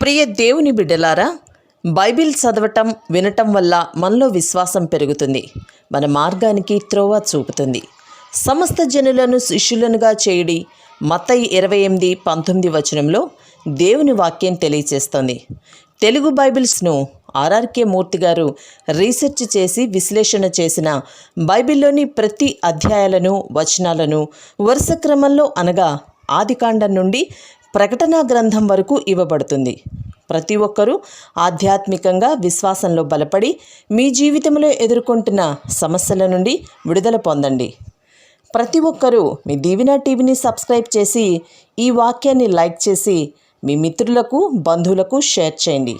ప్రియ దేవుని బిడ్డలారా, బైబిల్ చదవటం వినటం వల్ల మనలో విశ్వాసం పెరుగుతుంది. మన మార్గానికి త్రోవ చూపుతుంది. సమస్త జనులను శిష్యులనుగా చేయుడి మత్తయి 28:19 వచనంలో దేవుని వాక్యం తెలియచేస్తోంది. తెలుగు బైబిల్స్ను ఆర్ఆర్కే మూర్తి గారు రీసెర్చ్ చేసి విశ్లేషణ చేసిన బైబిల్లోని ప్రతి అధ్యాయాలను వచనాలను వరుస క్రమంలో అనగా ఆదికాండం నుండి ప్రకటనా గ్రంథం వరకు ఇవ్వబడుతుంది. ప్రతి ఒక్కరూ ఆధ్యాత్మికంగా విశ్వాసంలో బలపడి మీ జీవితంలో ఎదుర్కొంటున్న సమస్యల నుండి విడుదల పొందండి. ప్రతి ఒక్కరూ మీ దీవెన టీవీని సబ్స్క్రైబ్ చేసి ఈ వాక్యాన్ని లైక్ చేసి మీ మిత్రులకు బంధువులకు షేర్ చేయండి.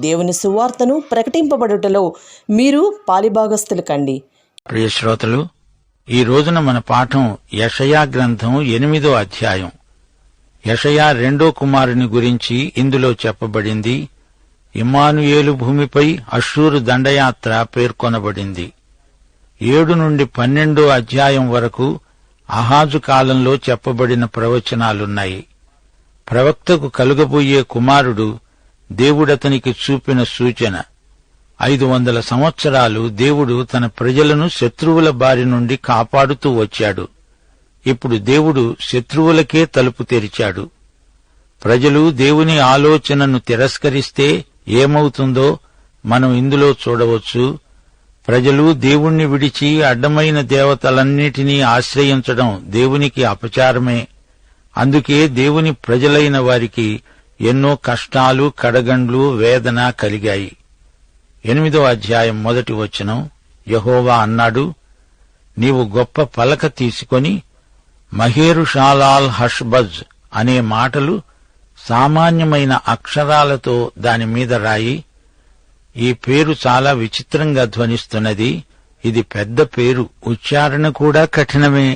దేవుని సువార్తను ప్రకటింపబడుటలో మీరు పాలిభాగస్తులు కండి. ప్రియ శ్రోతలు, ఈ రోజున మన పాఠం యెషయా గ్రంథం 8వ అధ్యాయం. యెషయా రెండో కుమారుని గురించి ఇందులో చెప్పబడింది. ఇమ్మానుయేలు భూమిపై అష్షూరు దండయాత్ర పేర్కొనబడింది. 7 నుండి 12 అధ్యాయం వరకు అహాజు కాలంలో చెప్పబడిన ప్రవచనాలున్నాయి. ప్రవక్తకు కలుగబోయే కుమారుడు దేవుడతనికి చూపిన సూచన. 500 సంవత్సరాలు దేవుడు తన ప్రజలను శత్రువుల బారి నుండి కాపాడుతూ వచ్చాడు. ఇప్పుడు దేవుడు శత్రువులకే తలుపు తెరిచాడు. ప్రజలు దేవుని ఆలోచనను తిరస్కరిస్తే ఏమవుతుందో మనం ఇందులో చూడవచ్చు. ప్రజలు దేవుణ్ణి విడిచి అడ్డమైన దేవతలన్నిటినీ ఆశ్రయించడం దేవునికి అపచారమే. అందుకే దేవుని ప్రజలైన వారికి ఎన్నో కష్టాలు, కడగండ్లు, వేదన కలిగాయి. 8వ అధ్యాయం 1వ వచనం, యెహోవా అన్నాడు, నీవు గొప్ప పలక తీసుకొని మహేరుషాలాల్ హష్బజ్ అనే మాటలు సామాన్యమైన అక్షరాలతో దానిమీద రాయి. ఈ పేరు చాలా విచిత్రంగా ధ్వనిస్తున్నది. ఇది పెద్ద పేరు, ఉచ్చారణ కూడా కఠినమే.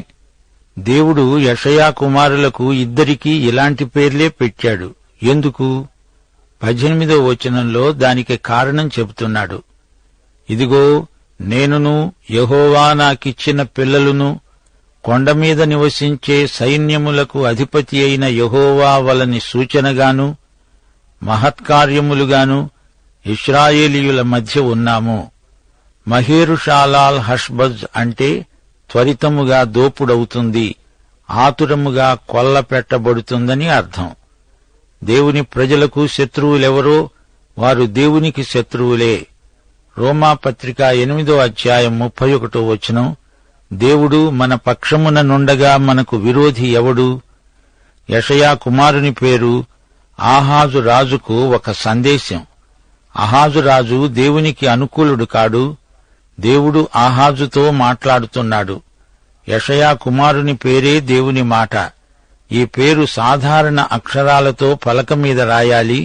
దేవుడు యెషయా కుమారులకు ఇద్దరికీ ఇలాంటి పేర్లే పెట్టాడు. ఎందుకు? 18వ వచనంలో దానికి కారణం చెబుతున్నాడు. ఇదిగో, నేనును యెహోవా నాకిచ్చిన పిల్లలును కొండమీద నివసించే సైన్యములకు అధిపతి అయిన యెహోవా వలని సూచనగాను మహత్కార్యములుగాను ఇశ్రాయేలీయుల మధ్య ఉన్నాము. మహేరుషాలాల్ హష్బజ్ అంటే త్వరితముగా దోపుడవుతుంది, ఆతురముగా కొల్ల పెట్టబడుతుందని అర్థం. దేవుని ప్రజలకు శత్రువులెవరో వారు దేవునికి శత్రువులే. రోమాపత్రిక 8వ అధ్యాయం 31వ వచనం, దేవుడు మన పక్షమున నుండగా మనకు విరోధి ఎవడు? యెషయా కుమారుని పేరు ఆహాజు రాజుకు ఒక సందేశం. ఆహాజు రాజు దేవునికి అనుకూలుడు కాడు. దేవుడు ఆహాజుతో మాట్లాడుతున్నాడు. యెషయా కుమారుని పేరే దేవుని మాట. ఈ పేరు సాధారణ అక్షరాలతో పలక మీద రాయాలి.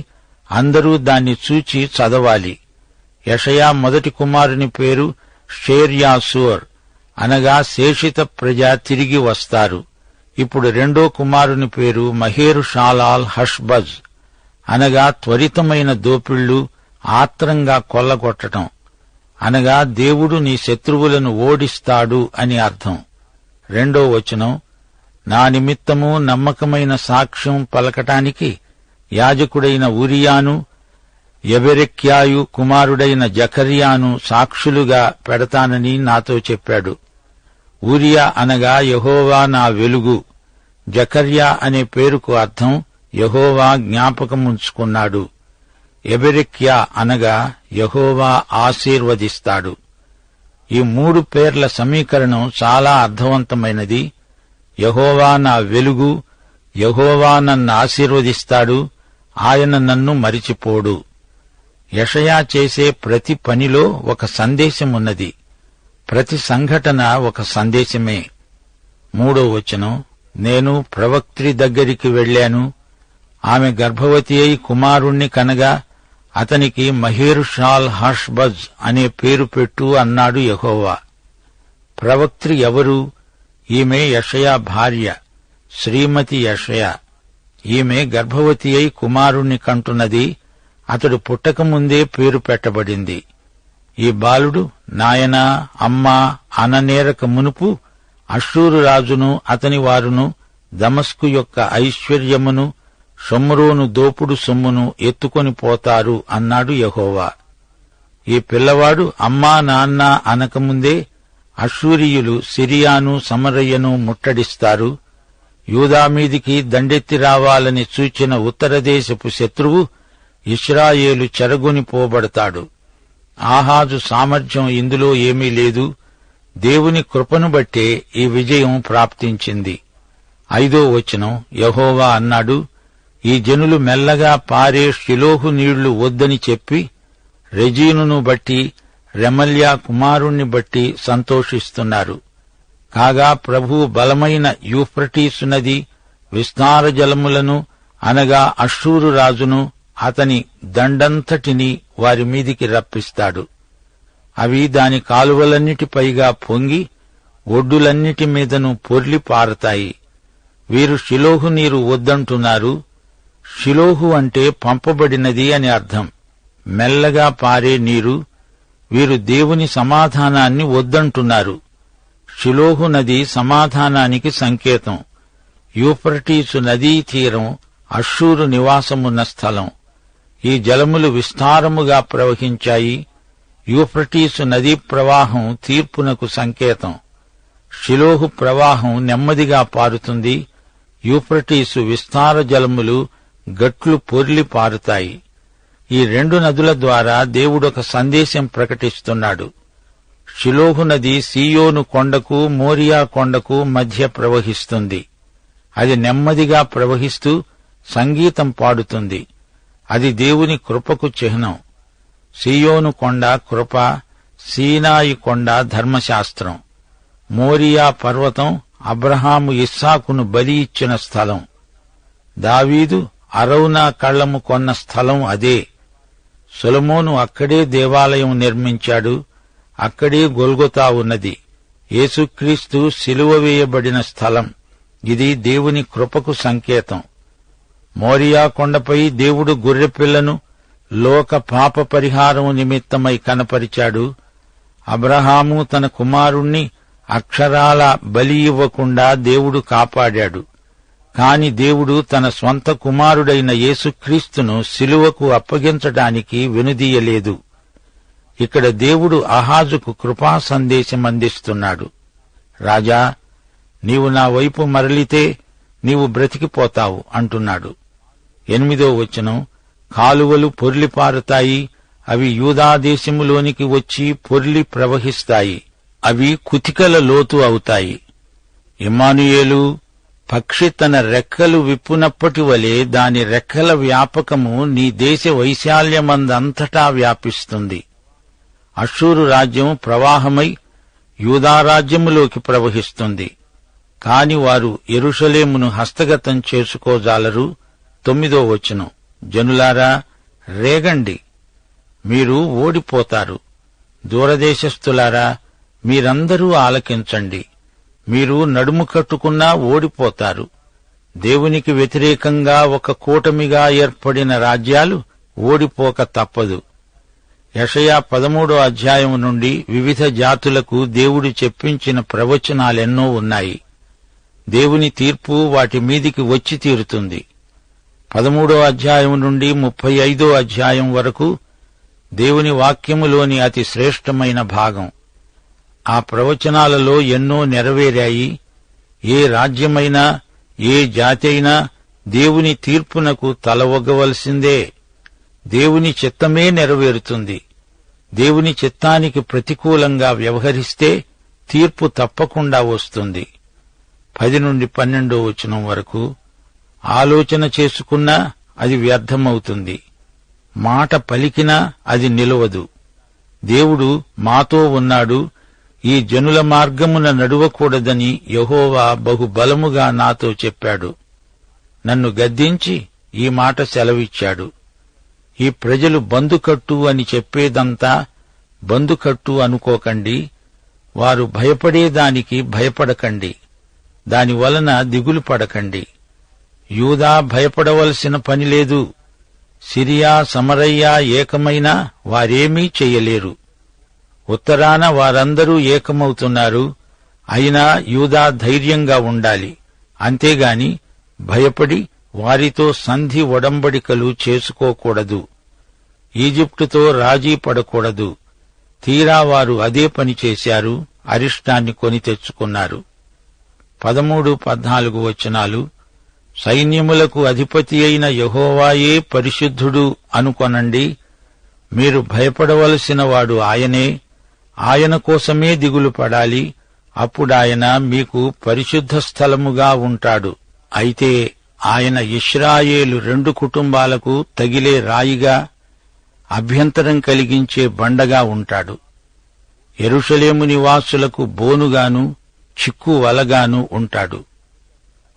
అందరూ దాన్ని చూచి చదవాలి. యెషయా మొదటి కుమారుని పేరు షేర్యాసూర్, అనగా శేషిత ప్రజ తిరిగి వస్తారు. ఇప్పుడు రెండో కుమారుని పేరు మహేరుషాలాల్ హష్బజ్, అనగా త్వరితమైన దోపిళ్లు, ఆత్రంగా కొల్లగొట్టటం, అనగా దేవుడు నీ శత్రువులను ఓడిస్తాడు అని అర్థం. 2వ వచనం, నా నిమిత్తము నమ్మకమైన సాక్ష్యం పలకటానికి యాజకుడైన ఉరియాను యెబెరెక్యాయు కుమారుడైన జకర్యాను సాక్షులుగా పెడతానని నాతో చెప్పాడు. ఊరియా అనగా యెహోవా నా వెలుగు. జకర్యా అనే పేరుకు అర్థం యెహోవా జ్ఞాపకముంచుకున్నాడు. యెబెరెక్యా అనగా యెహోవా ఆశీర్వదిస్తాడు. ఈ 3 పేర్ల సమీకరణం చాలా అర్థవంతమైనది. యెహోవా నా వెలుగు, యెహోవా నన్ను ఆశీర్వదిస్తాడు, ఆయన నన్ను మరిచిపోడు. యెషయా చేసే ప్రతి పనిలో ఒక సందేశమున్నది. ప్రతి సంఘటన ఒక సందేశమే. 3వ వచనం, నేను ప్రవక్త్రి దగ్గరికి వెళ్లాను. ఆమె గర్భవతి అయి కుమారుణ్ణి కనగా అతనికి మహేరుషాల్ హష్బజ్ అనే పేరు పెట్టు అన్నాడు యెహోవా. ప్రవక్త్రి ఎవరు? ఈమె యెషయా భార్య, శ్రీమతి యెషయా. ఈమె గర్భవతి అయి కుమారుణ్ణి కంటున్నది. అతడు పుట్టకముందే పేరు పెట్టబడింది. ఈ బాలుడు నాయనా, అమ్మా అననేరక మునుపు అష్షూరు రాజును అతని వారును దమస్కు యొక్క ఐశ్వర్యమును షోమ్రోను దోపుడు సొమ్మును ఎత్తుకొని పోతారు అన్నాడు యెహోవా. ఈ పిల్లవాడు అమ్మా నాన్న అనకముందే అష్షూరీయులు సిరియాను సమరయ్యను ముట్టడిస్తారు. యూదా మీదికి దండెత్తి రావాలని సూచిన ఉత్తరదేశపు శత్రువు ఇశ్రాయేలు చెరగొనిపోబడతాడు. ఆహాజు సామర్థ్యం ఇందులో ఏమీ లేదు. దేవుని కృపను బట్టే ఈ విజయం ప్రాప్తించింది. 5వ వచనం, యెహోవా అన్నాడు, ఈ జనులు మెల్లగా పారే షిలోహు నీళ్లు వద్దని చెప్పి రెజీనును బట్టి రెమల్యా కుమారుణ్ణి బట్టి సంతోషిస్తున్నారు. కాగా ప్రభువు బలమైన యూఫ్రటీసు నది విస్తార జలములను అనగా అష్షూరు రాజును అతని దండంతటిని వారి మీదికి రప్పిస్తాడు. అవి దాని కాలువలన్నిటిపైగా పొంగి ఒడ్డులన్నిటి మీదను పొర్లి పారతాయి. వీరు షిలోహు నీరు వద్దంటున్నారు. షిలోహు అంటే పంపబడినది అని అర్థం. మెల్లగా పారే నీరు. వీరు దేవుని సమాధానాన్ని వద్దంటున్నారు. షిలోహు నది సమాధానానికి సంకేతం. యూఫ్రటీసు నదీ తీరం అష్షూరు నివాసమున్న స్థలం. ఈ జలములు విస్తారముగా ప్రవహించాయి. యూఫ్రటీసు నదీ ప్రవాహం తీర్పునకు సంకేతం. షిలోహు ప్రవాహం నెమ్మదిగా పారుతుంది. యూఫ్రటీసు విస్తార జలములు గట్లు పొర్లి పారుతాయి. ఈ 2 నదుల ద్వారా దేవుడొక సందేశం ప్రకటిస్తున్నాడు. షిలోహు నది సీయోను కొండకు మోరియా కొండకు మధ్య ప్రవహిస్తుంది. అది నెమ్మదిగా ప్రవహిస్తూ సంగీతం పాడుతుంది. అది దేవుని కృపకు చిహ్నం. సీయోను కొండ కృప, సీనాయి కొండ ధర్మశాస్త్రం. మోరియా పర్వతం అబ్రహాము ఇస్సాకును బలి ఇచ్చిన స్థలం. దావీదు అరౌనా కళ్ళము కొన్న స్థలం అదే. సొలొమోను అక్కడే దేవాలయం నిర్మించాడు. అక్కడే గొల్గొతా ఉన్నది. యేసుక్రీస్తు సిలువ వేయబడిన స్థలం. ఇది దేవుని కృపకు సంకేతం. మోరియా కొండపై దేవుడు గొర్రెపిల్లను లోక పాప పరిహారం నిమిత్తమై కనపరిచాడు. అబ్రహాము తన కుమారుణ్ణి అక్షరాల బలి ఇవ్వకుండా దేవుడు కాపాడాడు. కాని దేవుడు తన స్వంత కుమారుడైన యేసుక్రీస్తును సిలువకు అప్పగించడానికి వెనుదీయలేదు. ఇక్కడ దేవుడు అహాజుకు కృపా సందేశమందిస్తున్నాడు. రాజా, నీవు నా వైపు మరలితే నీవు బ్రతికిపోతావు అంటున్నాడు. 8వ వచనం, కాలువలు పొర్లిపారుతాయి. అవి యూదాదేశములోనికి వచ్చి పొర్లి ప్రవహిస్తాయి. అవి కుతికల లోతు అవుతాయి. ఇమ్మానుయేలు, పక్షి తన రెక్కలు విప్పునప్పటి వలె దాని రెక్కల వ్యాపకము నీ దేశ వైశాల్యమందంతటా వ్యాపిస్తుంది. అష్షూరు రాజ్యం ప్రవాహమై యూదారాజ్యములోకి ప్రవహిస్తుంది. కాని వారు యెరూషలేమును హస్తగతం చేసుకోజాలరు. 9వ వచనం, జనులారా రేగండి, మీరు ఓడిపోతారు. దూరదేశస్థులారా మీరందరూ ఆలకించండి. మీరు నడుము కట్టుకున్నా ఓడిపోతారు. దేవునికి వ్యతిరేకంగా ఒక కూటమిగా ఏర్పడిన రాజ్యాలు ఓడిపోక తప్పదు. యెషయా 13వ అధ్యాయం నుండి వివిధ జాతులకు దేవుడు చెప్పించిన ప్రవచనాలెన్నో ఉన్నాయి. దేవుని తీర్పు వాటి మీదికి వచ్చి తీరుతుంది. 13వ అధ్యాయం నుండి 35వ అధ్యాయం వరకు దేవుని వాక్యములోని అతి శ్రేష్టమైన భాగం. ఆ ప్రవచనాలలో ఎన్నో నెరవేరాయి. ఏ రాజ్యమైనా ఏ జాతి అయినా దేవుని తీర్పునకు తల ఒగ్గవలసిందే. దేవుని చిత్తమే నెరవేరుతుంది. దేవుని చిత్తానికి ప్రతికూలంగా వ్యవహరిస్తే తీర్పు తప్పకుండా వస్తుంది. 10 నుండి 12వ వచనం వరకు, ఆలోచన చేసుకున్నా అది వ్యర్థమవుతుంది. మాట పలికినా అది నిలవదు. దేవుడు మాతో ఉన్నాడు. ఈ జనుల మార్గమున నడువకూడదని యెహోవా బహుబలముగా నాతో చెప్పాడు. నన్ను గద్దించి ఈ మాట సెలవిచ్చాడు. ఈ ప్రజలు బందుకట్టు అని చెప్పేదంతా బందుకట్టు అనుకోకండి. వారు భయపడేదానికి భయపడకండి. దానివలన దిగులు పడకండి. యూదా భయపడవలసిన పనిలేదు. సిరియా సమరయ్య ఏకమైనా వారేమీ చెయ్యలేరు. ఉత్తరాన వారందరూ ఏకమవుతున్నారు. అయినా యూదా ధైర్యంగా ఉండాలి. అంతేగాని భయపడి వారితో సంధి ఒడంబడికలు చేసుకోకూడదు. ఈజిప్టుతో రాజీ పడకూడదు. తీరా వారు అదే పని చేశారు, అరిష్టాన్ని కొని తెచ్చుకున్నారు. 13-14 వచనాలు. సైన్యములకు అధిపతి అయిన యెహోవాయే పరిశుద్ధుడు అనుకొనండి. మీరు భయపడవలసిన వాడు ఆయనే. ఆయన కోసమే దిగులు పడాలి. అప్పుడాయన మీకు పరిశుద్ధ స్థలముగా ఉంటాడు. అయితే ఆయన ఇశ్రాయేలు 2 కుటుంబాలకు తగిలే రాయిగా, అభ్యంతరం కలిగించే బండగా ఉంటాడు. యెరూషలేము నివాసులకు బోనుగాను, చిక్కు వలగాను ఉంటాడు.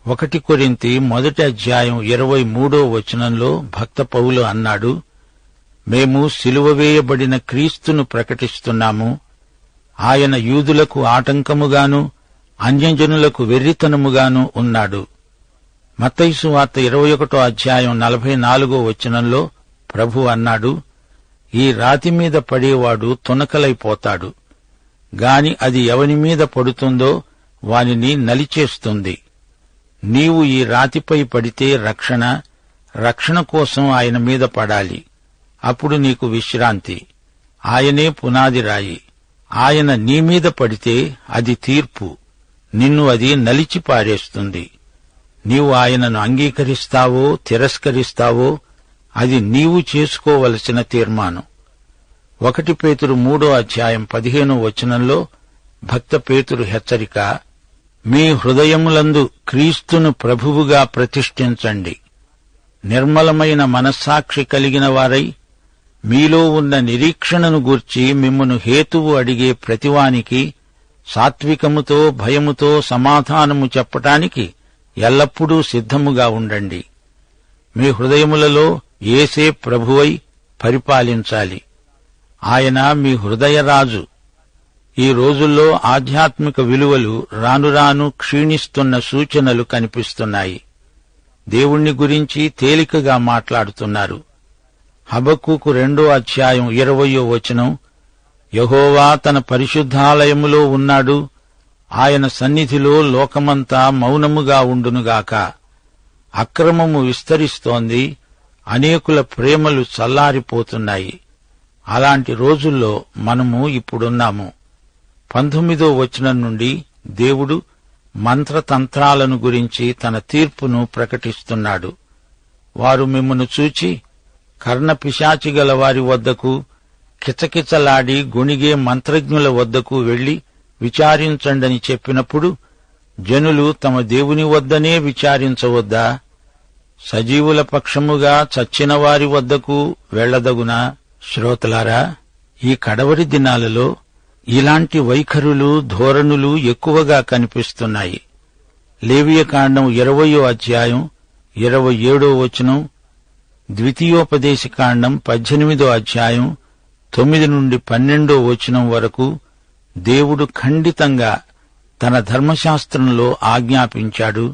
1 కొరింథీ 1:23 వచనంలో భక్త పౌలు అన్నాడు, మేము సిలువ వేయబడిన క్రీస్తును ప్రకటిస్తున్నాము. ఆయన యూదులకు ఆటంకముగాను, అన్యజనులకు వెర్రితనముగాను ఉన్నాడు. మత్తయి సువార్త 21:44 వచనంలో ప్రభు అన్నాడు, ఈ రాతి మీద పడేవాడు తునకలైపోతాడు, గాని అది ఎవని మీద పడుతుందో వానిని నలిచేస్తుంది. నీవు ఈ రాతిపై పడితే రక్షణ కోసం ఆయన మీద పడాలి. అప్పుడు నీకు విశ్రాంతి. ఆయనే పునాది రాయి. ఆయన నీ మీద పడితే అది తీర్పు. నిన్ను అది నలిచి పారేస్తుంది. నీవు ఆయనను అంగీకరిస్తావో తిరస్కరిస్తావో అది నీవు చేసుకోవలసిన తీర్మానం. 1 పేతురు 3:15 వచనంలో భక్త పేతురు హెచ్చరిక, మీ హృదయములందు క్రీస్తును ప్రభువుగా ప్రతిష్ఠించండి. నిర్మలమైన మనస్సాక్షి కలిగిన వారై మీలో ఉన్న నిరీక్షణను గూర్చి మిమ్మును హేతువు అడిగే ప్రతివానికి సాత్వికముతో భయముతో సమాధానము చెప్పటానికి ఎల్లప్పుడూ సిద్ధముగా ఉండండి. మీ హృదయములలో యేసే ప్రభువై పరిపాలించాలి. ఆయన మీ హృదయరాజు. ఈ రోజుల్లో ఆధ్యాత్మిక విలువలు రానురాను క్షీణిస్తున్న సూచనలు కనిపిస్తున్నాయి. దేవుణ్ణి గురించి తేలికగా మాట్లాడుతున్నారు. హబక్కూకు 2:20 వచనం, యెహోవా తన పరిశుద్ధాలయములో ఉన్నాడు. ఆయన సన్నిధిలో లోకమంతా మౌనముగా ఉండునుగాక. అక్రమము విస్తరిస్తోంది, అనేకుల ప్రేమలు చల్లారిపోతున్నాయి. అలాంటి రోజుల్లో మనము ఇప్పుడున్నాము. 19వ వచనం నుండి దేవుడు మంత్రతంత్రాలను గురించి తన తీర్పును ప్రకటిస్తున్నాడు. వారు మిమ్మును చూచి కర్ణపిశాచిగల వారి వద్దకు, కిచకిచలాడి గొణిగే మంత్రజ్ఞుల వద్దకు వెళ్లి విచారించండని చెప్పినప్పుడు జనులు తమ దేవుని వద్దనే విచారించవద్దా? సజీవుల పక్షముగా చచ్చిన వారి వద్దకు వెళ్లదగునా? శ్రోతలారా, ఈ కడవరి దినాలలో ఇలాంటి వైఖరులు ధోరణులు ఎక్కువగా కనిపిస్తున్నాయి. లేవియకాండం 20:27 వచనం, ద్వితీయోపదేశకాండం 18 9-12 వచనం వరకు దేవుడు ఖండితంగా తన ధర్మశాస్త్రంలో ఆజ్ఞాపించాడు.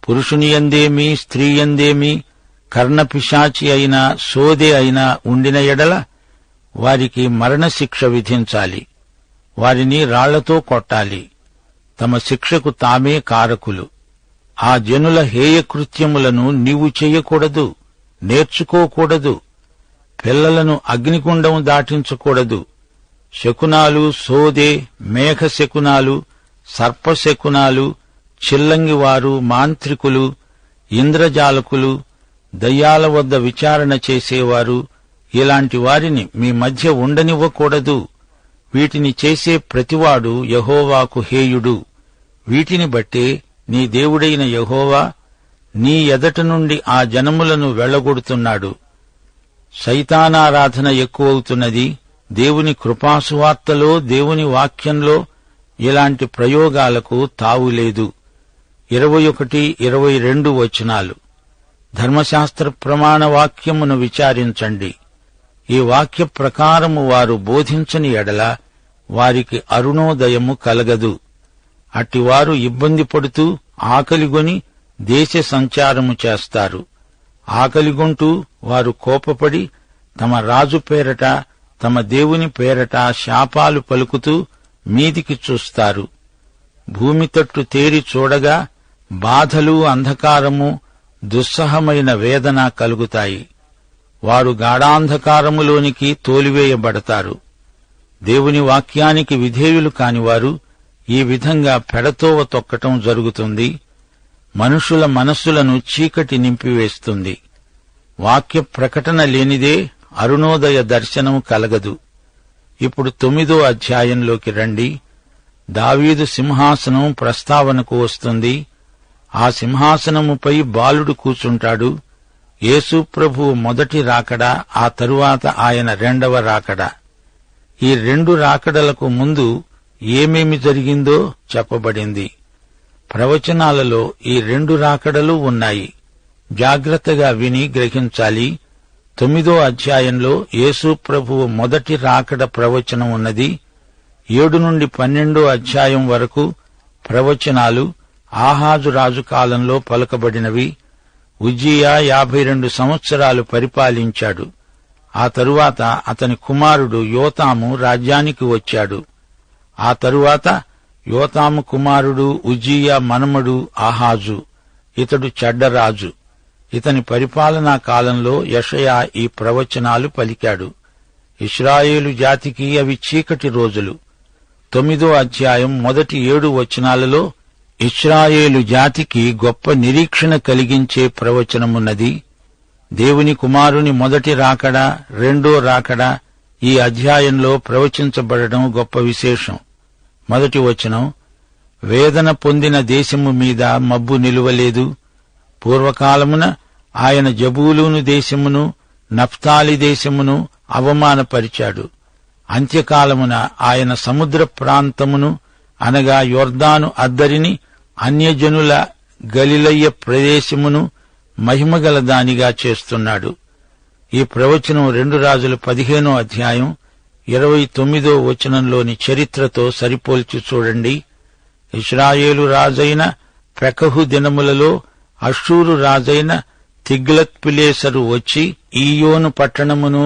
పురుషునియందేమీ స్త్రీయందేమీ కర్ణపిశాచి అయినా సోదె అయినా ఉండిన ఎడల వారికి మరణశిక్ష విధించాలి. వారిని రాళ్లతో కొట్టాలి. తమ శిక్షకు తామే కారకులు. ఆ జనుల హేయకృత్యములను నీవు చెయ్యకూడదు, నేర్చుకోకూడదు. పిల్లలను అగ్నిగుండం దాటించకూడదు. శకునాలు, సోదె, మేఘ శకునాలు, సర్పశకునాలు, చిల్లంగివారు, మాంత్రికులు, ఇంద్రజాలకులు, దయ్యాల వద్ద విచారణ చేసేవారు, ఇలాంటి వారిని మీ మధ్య ఉండనివ్వకూడదు. వీటిని చేసే ప్రతివాడు యెహోవాకు హేయుడు. వీటిని బట్టే నీ దేవుడైన యెహోవా నీ ఎదట నుండి ఆ జనములను వెళ్లగొడుతున్నాడు. సైతానారాధన ఎక్కువవుతున్నది. దేవుని కృపాసువార్తలో, దేవుని వాక్యంలో ఇలాంటి ప్రయోగాలకు తావులేదు. 21-22 వచనాలు. ధర్మశాస్త్ర ప్రమాణ వాక్యమును విచారించండి. ఈ వాక్య ప్రకారము వారు బోధించని ఎడల వారికి అరుణోదయము కలగదు. అట్టివారు ఇబ్బంది పడుతూ ఆకలిగొని దేశ సంచారము చేస్తారు. ఆకలిగొంటూ వారు కోపపడి తమ రాజు పేరట, తమ దేవుని పేరట శాపాలు పలుకుతూ మీదికి చూస్తారు. భూమి తట్టు తేరి చూడగా బాధలు, అంధకారము, దుస్సహమైన వేదన కలుగుతాయి. వారు గాఢాంధకారములోనికి తోలివేయబడతారు. దేవుని వాక్యానికి విధేయులు కానివారు ఈ విధంగా పెడతోవ తొక్కటం జరుగుతుంది. మనుషుల మనస్సులను చీకటి నింపివేస్తుంది. వాక్య ప్రకటన లేనిదే అరుణోదయ దర్శనం కలగదు. ఇప్పుడు 9వ అధ్యాయంలోకి రండి. దావీదు సింహాసనం ప్రస్తావనకు వస్తుంది. ఆ సింహాసనముపై బాలుడు కూర్చుంటాడు. యేసు ప్రభువు మొదటి రాకడ, ఆ తరువాత ఆయన రెండవ రాకడ. ఈ రెండు రాకడలకు ముందు ఏమేమి జరిగిందో చెప్పబడింది. ప్రవచనాలలో ఈ రెండు రాకడలు ఉన్నాయి. జాగ్రత్తగా విని గ్రహించాలి. 9వ అధ్యాయంలో యేసు ప్రభువు మొదటి రాకడ ప్రవచనం ఉన్నది. 7 నుండి 12వ అధ్యాయం వరకు ప్రవచనాలు ఆహాజు రాజు కాలంలో పలుకబడినవి. ఉజ్జియా 52 సంవత్సరాలు పరిపాలించాడు. ఆ తరువాత అతని కుమారుడు యోతాము రాజ్యానికి వచ్చాడు. ఆ తరువాత యోతాము కుమారుడు ఉజ్జియా మనుమడు ఆహాజు. ఇతడు చెడ్డరాజు. ఇతని పరిపాలనా కాలంలో యెషయా ఈ ప్రవచనాలు పలికాడు. ఇశ్రాయేలు జాతికి అవి చీకటి రోజులు. 9వ అధ్యాయం మొదటి 7 వచనాలలో ఇశ్రాయేలు జాతికి గొప్ప నిరీక్షణ కలిగించే ప్రవచనమున్నది. దేవుని కుమారుని మొదటి రాకడ, రెండో రాకడ ఈ అధ్యాయంలో ప్రవచించబడడం గొప్ప విశేషం. మొదటి వచనం, వేదన పొందిన దేశము మీద మబ్బు నిలువలేదు. పూర్వకాలమున ఆయన జబూలూను దేశమును, నఫ్తాలి దేశమును అవమానపరిచాడు. అంత్యకాలమున ఆయన సముద్ర ప్రాంతమును అనగా యొర్దాను అద్దరిని, అన్యజనుల గలిలయ ప్రదేశమును మహిమగల దానిగా చేస్తున్నాడు. ఈ ప్రవచనం 2 రాజుల 15వ అధ్యాయం 29వ వచనంలోని చరిత్రతో సరిపోల్చి చూడండి. ఇశ్రాయేలు రాజైన పెకహు దినములలో అష్షూరు రాజైన తిగ్లత్పిలేసరు వచ్చి ఈయోను పట్టణమును,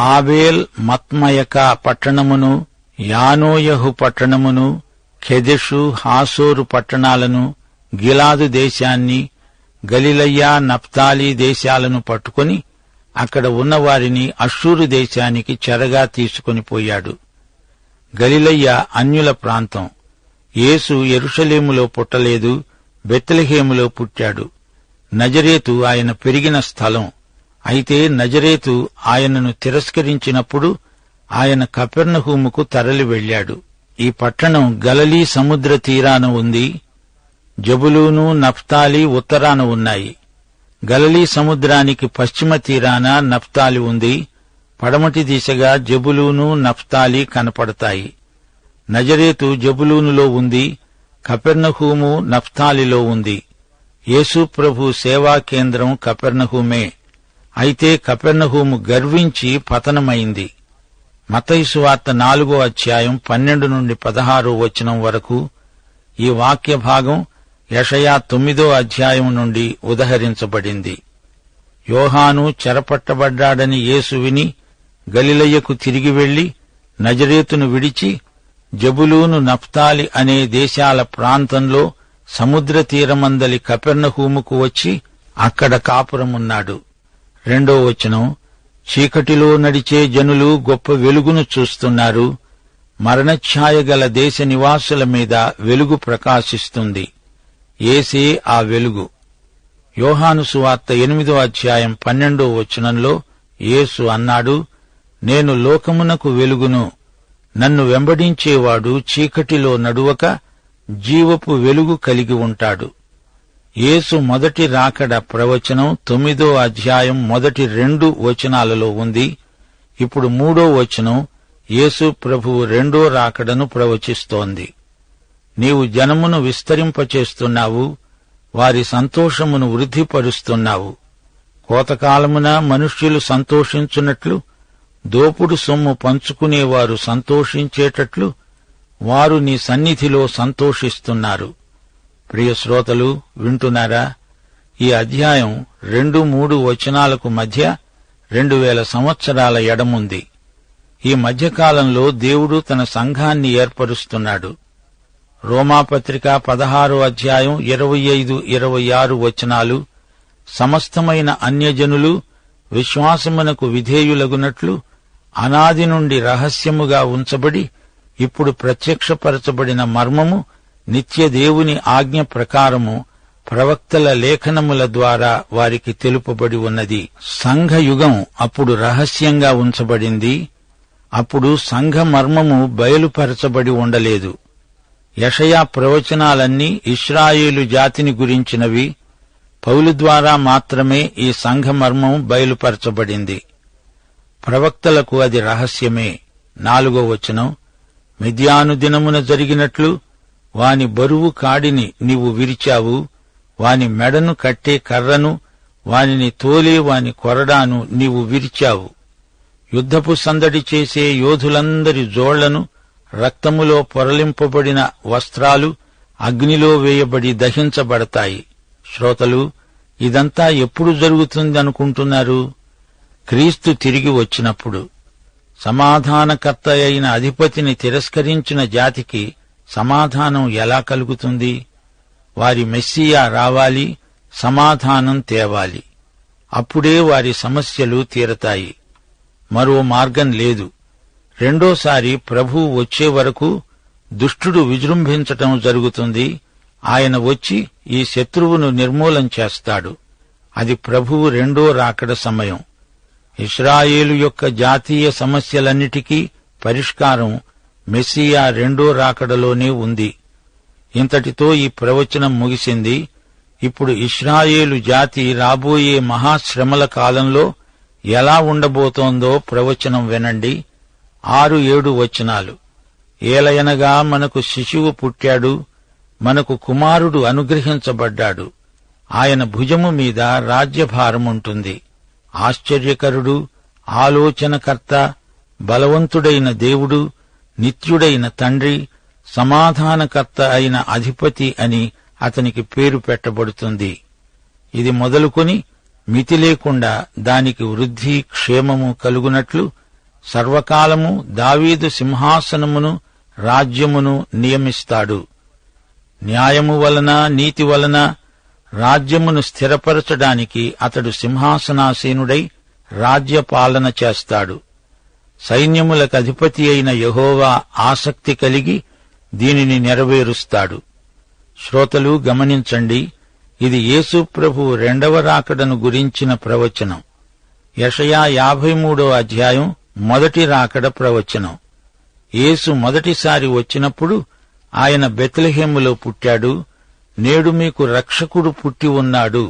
ఆబేల్ మత్మయక పట్టణమును, యానోయహు పట్టణమును, కెదెషు, హాసోరు పట్టణాలను, గిలాదు దేశాన్ని, గలిలయ, నఫ్తాలి దేశాలను పట్టుకొని అక్కడ ఉన్నవారిని అష్షూరు దేశానికి చెరగా తీసుకొని పోయాడు. గలిలయ అన్యుల ప్రాంతం. యేసు యెరూషలేములో పుట్టలేదు, బెత్లెహేములో పుట్టాడు. నజరేతు ఆయన పెరిగిన స్థలం. అయితే నజరేతు ఆయనను తిరస్కరించినప్పుడు ఆయన కపెర్నహూముకు తరలి వెళ్లాడు. ఈ పట్టణం గలిలీ సముద్ర తీరాన ఉంది. జబులూను, నఫ్తాలి ఉత్తరాన ఉన్నాయి. గలిలీ సముద్రానికి పశ్చిమ తీరాన నఫ్తాలి ఉంది. పడమటి దిశగా జబులూను, నఫ్తాలి కనపడతాయి. నజరేతు జబులూనులో ఉంది. కపెర్నహూము నఫ్తాలిలో ఉంది. యేసు ప్రభు సేవా కేంద్రం కపెర్నహూమే. అయితే కపెర్నహూము గర్వించి పతనమైంది. మత్తయి సువార్త 4వ అధ్యాయం 12 నుండి 16వ వచనం వరకు ఈ వాక్య భాగం యెషయా 9వ అధ్యాయం నుండి ఉదహరించబడింది. యోహాను చెరపట్టబడ్డాడని యేసు విని గలిలయకు తిరిగి వెళ్లి నజరేతును విడిచి జబులూను, నఫ్తాలి అనే దేశాల ప్రాంతంలో సముద్ర తీరమందలి కపెర్నహూముకు వచ్చి అక్కడ కాపురమున్నాడు. 2వ వచనం, చీకటిలో నడిచే జనులు గొప్ప వెలుగును చూస్తున్నారు. మరణఛాయ గల దేశ నివాసుల మీద వెలుగు ప్రకాశిస్తుంది. యేసే ఆ వెలుగు. యోహాను సువార్త 8వ అధ్యాయం 12వ వచనంలో యేసు అన్నాడు, నేను లోకమునకు వెలుగును. నన్ను వెంబడించేవాడు చీకటిలో నడువక జీవపు వెలుగు కలిగి ఉంటాడు. యేసు మొదటి రాకడ ప్రవచనం 9వ అధ్యాయం మొదటి 2 వచనాలలో ఉంది. ఇప్పుడు 3వ వచనం యేసు ప్రభువు రెండో రాకడను ప్రవచిస్తోంది. నీవు జనమును విస్తరింపచేస్తున్నావు, వారి సంతోషమును వృద్ధిపరుస్తున్నావు. కోతకాలమున మనుష్యులు సంతోషించున్నట్లు, దోపుడు సొమ్ము పంచుకునేవారు సంతోషించేటట్లు వారు నీ సన్నిధిలో సంతోషిస్తున్నారు. ప్రియ శ్రోతలు, వింటున్నారా? ఈ అధ్యాయం 2-3 వచనాలకు మధ్య 2000 సంవత్సరాల ఎడముంది. ఈ మధ్యకాలంలో దేవుడు తన సంఘాన్ని ఏర్పరుస్తున్నాడు. రోమాపత్రిక 16వ అధ్యాయం 25-26 వచనాలు సమస్తమైన అన్యజనులు విశ్వాసమునకు విధేయులగునట్లు అనాది నుండి రహస్యముగా ఉంచబడి ఇప్పుడు ప్రత్యక్షపరచబడిన మర్మము నిత్య దేవుని ఆజ్ఞ ప్రకారము ప్రవక్తల లేఖనముల ద్వారా వారికి తెలుపబడి ఉన్నది. సంఘయుగం అప్పుడు రహస్యంగా ఉంచబడింది. అప్పుడు సంఘ మర్మము బయలుపరచబడి ఉండలేదు. యెషయా ప్రవచనాలన్నీ ఇశ్రాయేలు జాతిని గురించినవి. పౌలు ద్వారా మాత్రమే ఈ సంఘ మర్మం బయలుపరచబడింది. ప్రవక్తలకు అది రహస్యమే. 4వ వచనం, మిద్యాను దినమున జరిగినట్లు వాని బరువు కాడిని నీవు విరిచావు, వాని మెడను కట్టే కర్రను, వానిని తోలే వాని కొరడాను నీవు విరిచావు. యుద్ధపు సందడి చేసే యోధులందరి జోళ్లను, రక్తములో పొరలింపబడిన వస్త్రాలు అగ్నిలో వేయబడి దహించబడతాయి. శ్రోతలు, ఇదంతా ఎప్పుడు జరుగుతుందనుకుంటున్నారు? క్రీస్తు తిరిగి వచ్చినప్పుడు. సమాధానకర్త అయిన అధిపతిని తిరస్కరించిన జాతికి సమాధానం ఎలా కలుగుతుంది? వారి మెస్సియా రావాలి, సమాధానం తేవాలి. అప్పుడే వారి సమస్యలు తీరతాయి. మరో మార్గం లేదు. రెండోసారి ప్రభువు వచ్చే వరకు దుష్టుడు విజృంభించటం జరుగుతుంది. ఆయన వచ్చి ఈ శత్రువును నిర్మూలం చేస్తాడు. అది ప్రభువు రెండో రాకడ సమయం. ఇశ్రాయేలు యొక్క జాతీయ సమస్యలన్నిటికీ పరిష్కారం మెస్సియా రెండో రాకడలోనే ఉంది. ఇంతటితో ఈ ప్రవచనం ముగిసింది. ఇప్పుడు ఇశ్రాయేలు జాతి రాబోయే మహాశ్రమల కాలంలో ఎలా ఉండబోతోందో ప్రవచనం వినండి. 6-7 వచనాలు. ఏలయనగా మనకు శిశువు పుట్టాడు, మనకు కుమారుడు అనుగ్రహించబడ్డాడు. ఆయన భుజము మీద రాజ్యభారముంటుంది. ఆశ్చర్యకరుడు, ఆలోచనకర్త, బలవంతుడైన దేవుడు, నిత్యుడైన తండ్రి, సమాధానకర్త అయిన అధిపతి అని అతనికి పేరు పెట్టబడుతుంది. ఇది మొదలుకొని మితి లేకుండా దానికి వృద్ధి క్షేమము కలుగునట్లు సర్వకాలము దావీదు సింహాసనమును రాజ్యమును నియమిస్తాడు. న్యాయము వలన నీతి వలన రాజ్యమును స్థిరపరచడానికి అతడు సింహాసనాసీనుడై రాజ్యపాలన చేస్తాడు. సైన్యములకు అధిపతి అయిన యెహోవా ఆసక్తి కలిగి దీనిని నెరవేరుస్తాడు. శ్రోతలు గమనించండి, ఇది యేసు ప్రభువు రెండవ రాకడను గురించిన ప్రవచనం. యెషయా 53వ అధ్యాయం మొదటి రాకడ ప్రవచనం. యేసు మొదటిసారి వచ్చినప్పుడు ఆయన బెత్లెహేములో పుట్టాడు. నేడు మీకు రక్షకుడు పుట్టి ఉన్నాడు.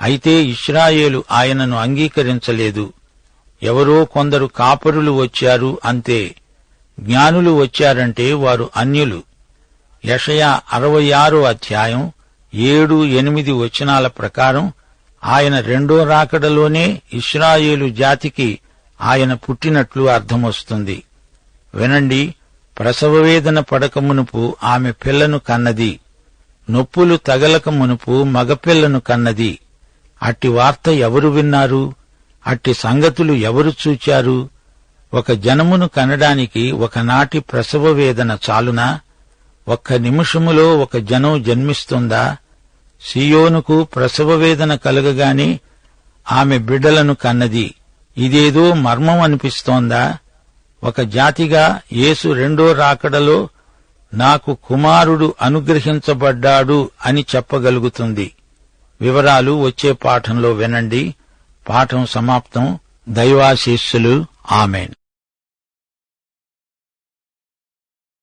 అయితే ఇశ్రాయేలు ఆయనను అంగీకరించలేదు. ఎవరో కొందరు కాపరులు వచ్చారు అంతే. జ్ఞానులు వచ్చారంటే వారు అన్యులు. యెషయా 66వ అధ్యాయం 7-8 వచనాల ప్రకారం ఆయన రెండో రాకడలోనే ఇశ్రాయేలు జాతికి ఆయన పుట్టినట్లు అర్థమొస్తుంది. వినండి, ప్రసవవేదన పడక మునుపు ఆమె పిల్లను కన్నది, నొప్పులు తగలక మునుపు మగపిల్లను కన్నది. అట్టి వార్త ఎవరు విన్నారు? అట్టి సంగతులు ఎవరు చూచారు? ఒక జనమును కనడానికి ఒకనాటి ప్రసవ వేదన చాలునా? ఒక్క నిమిషములో ఒక జనం జన్మిస్తుందా? సీయోనుకు ప్రసవ వేదన కలగగానే ఆమె బిడ్డలను కన్నది. ఇదేదో మర్మం అనిపిస్తోందా? ఒక జాతిగా యేసు రెండో రాకడలో నాకు కుమారుడు అనుగ్రహించబడ్డాడు అని చెప్పగలుగుతుంది. వివరాలు వచ్చే పాఠంలో వినండి. పాఠం సమాప్తం. దైవాశీస్సులు. ఆమేన్.